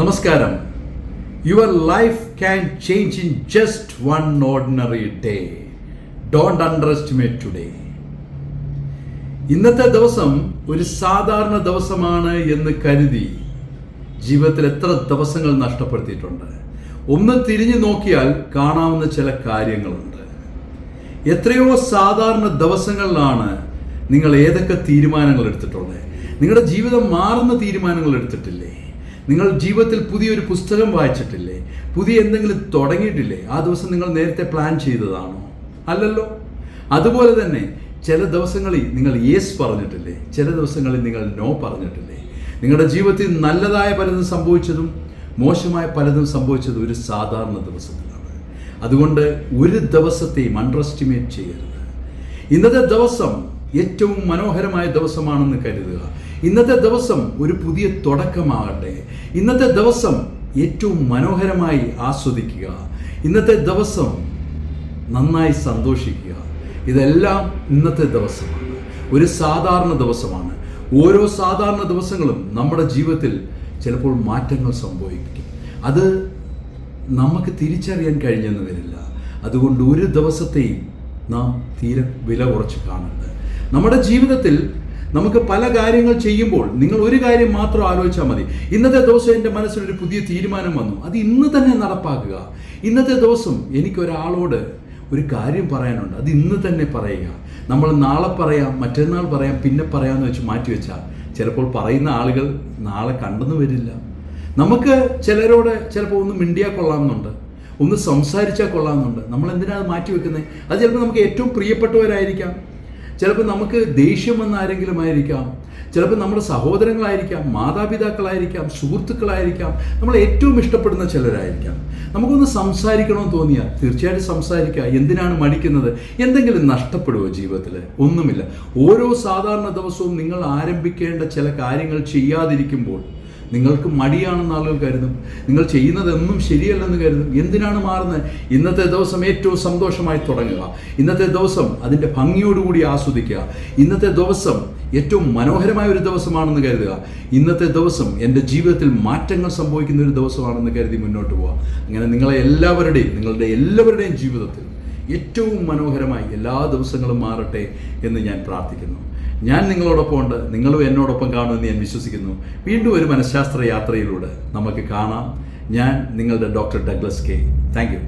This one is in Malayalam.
നമസ്കാരം. Your life can change in just one ordinary day. Don't under estimate today. ഇന്നത്തെ ദിവസം ഒരു സാധാരണ ദിവസമാണ് എന്ന് കരുതി ജീവിതത്തിൽ എത്ര ദിവസങ്ങൾ നഷ്ടപ്പെടുത്തിയിട്ടുണ്ട്. ഒന്ന് തിരിഞ്ഞു നോക്കിയാൽ കാണാവുന്ന ചില കാര്യങ്ങളുണ്ട്. എത്രയോ സാധാരണ ദിവസങ്ങളിലാണ് നിങ്ങൾ ഏതൊക്കെ തീരുമാനങ്ങൾ എടുത്തിട്ടുള്ളത്. നിങ്ങളുടെ ജീവിതം മാറുന്ന തീരുമാനങ്ങൾ എടുത്തിട്ടില്ലേ? നിങ്ങൾ ജീവിതത്തിൽ പുതിയൊരു പുസ്തകം വായിച്ചിട്ടില്ലേ? പുതിയ എന്തെങ്കിലും തുടങ്ങിയിട്ടില്ലേ? ആ ദിവസം നിങ്ങൾ നേരത്തെ പ്ലാൻ ചെയ്തതാണോ? അല്ലല്ലോ. അതുപോലെ തന്നെ ചില ദിവസങ്ങളിൽ നിങ്ങൾ യെസ് പറഞ്ഞിട്ടില്ലേ? ചില ദിവസങ്ങളിൽ നിങ്ങൾ നോ പറഞ്ഞിട്ടില്ലേ? നിങ്ങളുടെ ജീവിതത്തിൽ നല്ലതായ പലതും സംഭവിച്ചതും മോശമായ പലതും സംഭവിച്ചതും ഒരു സാധാരണ ദിവസത്തിലാണ്. അതുകൊണ്ട് ഒരു ദിവസത്തെയും അണ്ടർ എസ്റ്റിമേറ്റ് ചെയ്യരുത്. ഇന്നത്തെ ദിവസം ഏറ്റവും മനോഹരമായ ദിവസമാണെന്ന് കരുതുക. ഇന്നത്തെ ദിവസം ഒരു പുതിയ തുടക്കമാകട്ടെ. ഇന്നത്തെ ദിവസം ഏറ്റവും മനോഹരമായി ആസ്വദിക്കുക. ഇന്നത്തെ ദിവസം നന്നായി സന്തോഷിക്കുക. ഇതെല്ലാം ഇന്നത്തെ ദിവസമാണ്. ഒരു സാധാരണ ദിവസമാണ്. ഓരോ സാധാരണ ദിവസങ്ങളും നമ്മുടെ ജീവിതത്തിൽ ചിലപ്പോൾ മാറ്റങ്ങൾ സംഭവിക്കും. അത് നമുക്ക് തിരിച്ചറിയാൻ കഴിഞ്ഞെന്ന് വരില്ല. അതുകൊണ്ട് ഒരു ദിവസത്തെയും നാം തീരെ വില കുറച്ച് കാണരുത്. നമ്മുടെ ജീവിതത്തിൽ നമുക്ക് പല കാര്യങ്ങൾ ചെയ്യുമ്പോൾ നിങ്ങൾ ഒരു കാര്യം മാത്രം ആലോചിച്ചാൽ മതി. ഇന്നത്തെ ദിവസം എൻ്റെ മനസ്സിലൊരു പുതിയ തീരുമാനം വന്നു, അത് ഇന്ന് തന്നെ നടപ്പാക്കുക. ഇന്നത്തെ ദിവസം എനിക്കൊരാളോട് ഒരു കാര്യം പറയാനുണ്ട്, അത് ഇന്ന് തന്നെ പറയുക. നമ്മൾ നാളെ പറയാം, മറ്റന്നാൾ പറയാം, പിന്നെ പറയാമെന്ന് വെച്ച് മാറ്റിവെച്ചാൽ ചിലപ്പോൾ പറയുന്ന ആളുകൾ നാളെ കണ്ടെന്ന് വരില്ല. നമുക്ക് ചിലരോട് ചിലപ്പോൾ ഒന്ന് മിണ്ടിയാൽ കൊള്ളാമെന്നുണ്ട്, ഒന്ന് സംസാരിച്ചാൽ കൊള്ളാമെന്നുണ്ട്. നമ്മൾ എന്തിനാണ് അത് മാറ്റിവെക്കുന്നത്? അത് ചിലപ്പോൾ നമുക്ക് ഏറ്റവും പ്രിയപ്പെട്ടവരായിരിക്കാം, ചിലപ്പോൾ നമുക്ക് ദേഷ്യം വന്ന ആരെങ്കിലും ആയിരിക്കാം, ചിലപ്പോൾ നമ്മുടെ സഹോദരങ്ങളായിരിക്കാം, മാതാപിതാക്കളായിരിക്കാം, സുഹൃത്തുക്കളായിരിക്കാം, നമ്മൾ ഏറ്റവും ഇഷ്ടപ്പെടുന്ന ചിലരായിരിക്കാം. നമുക്കൊന്ന് സംസാരിക്കണമെന്ന് തോന്നിയാൽ തീർച്ചയായിട്ടും സംസാരിക്കുക. എന്തിനാണ് മടിക്കുന്നത്? എന്തെങ്കിലും നഷ്ടപ്പെടുമോ ജീവിതത്തിൽ? ഒന്നുമില്ല. ഓരോ സാധാരണ ദിവസവും നിങ്ങൾ ആരംഭിക്കേണ്ട ചില കാര്യങ്ങൾ ചെയ്യാതിരിക്കുമ്പോൾ നിങ്ങൾക്ക് മടിയാണെന്ന് ആളുകൾ കരുതും. നിങ്ങൾ ചെയ്യുന്നതൊന്നും ശരിയല്ലെന്ന് കരുതും. എന്തിനാണ് മാറുന്നത്? ഇന്നത്തെ ദിവസം ഏറ്റവും സന്തോഷമായി തുടങ്ങുക. ഇന്നത്തെ ദിവസം അതിൻ്റെ ഭംഗിയോടുകൂടി ആസ്വദിക്കുക. ഇന്നത്തെ ദിവസം ഏറ്റവും മനോഹരമായ ഒരു ദിവസമാണെന്ന് കരുതുക. ഇന്നത്തെ ദിവസം എൻ്റെ ജീവിതത്തിൽ മാറ്റങ്ങൾ സംഭവിക്കുന്ന ഒരു ദിവസമാണെന്ന് കരുതി മുന്നോട്ട് പോവുക. അങ്ങനെ നിങ്ങളുടെ എല്ലാവരുടെയും ജീവിതത്തിൽ ഏറ്റവും മനോഹരമായി എല്ലാ ദിവസങ്ങളും മാറട്ടെ എന്ന് ഞാൻ പ്രാർത്ഥിക്കുന്നു. ഞാൻ നിങ്ങളോടൊപ്പം ഉണ്ട്, നിങ്ങളും എന്നോടൊപ്പം കാണുമെന്ന് ഞാൻ വിശ്വസിക്കുന്നു. വീണ്ടും ഒരു മനഃശാസ്ത്ര യാത്രയിലൂടെ നമുക്ക് കാണാം. ഞാൻ നിങ്ങളുടെ doctor Douglas K. Thank you.